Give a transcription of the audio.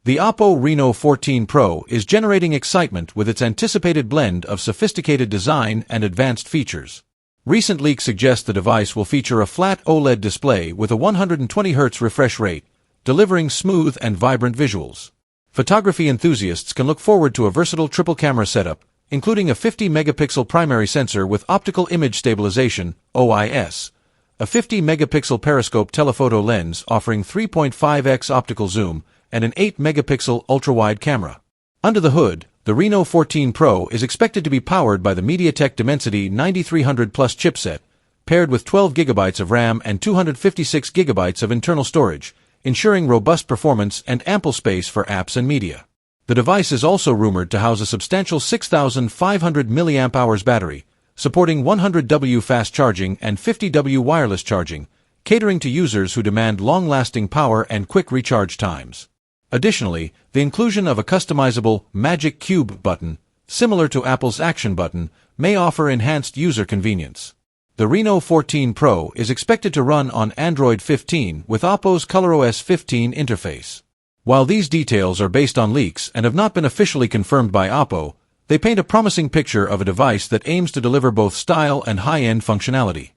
The Oppo Reno 14 Pro is generating excitement with its anticipated blend of sophisticated design and advanced features. Recent leaks suggest the device will feature a flat OLED display with a 120Hz refresh rate, delivering smooth and vibrant visuals. Photography enthusiasts can look forward to a versatile triple-camera setup, including a 50-megapixel primary sensor with optical image stabilization, OIS, a 50-megapixel periscope telephoto lens offering 3.5x optical zoom, and an 8-megapixel ultra-wide camera. Under the hood, the Reno 14 Pro is expected to be powered by the MediaTek Dimensity 9300 Plus chipset, paired with 12 GB of RAM and 256 GB of internal storage, ensuring robust performance and ample space for apps and media. The device is also rumored to house a substantial 6,500 mAh battery, supporting 100W fast charging and 50W wireless charging, catering to users who demand long-lasting power and quick recharge times. Additionally, the inclusion of a customizable Magic Cube button, similar to Apple's Action button, may offer enhanced user convenience. The Reno 14 Pro is expected to run on Android 15 with Oppo's ColorOS 15 interface. While these details are based on leaks and have not been officially confirmed by Oppo, they paint a promising picture of a device that aims to deliver both style and high-end functionality.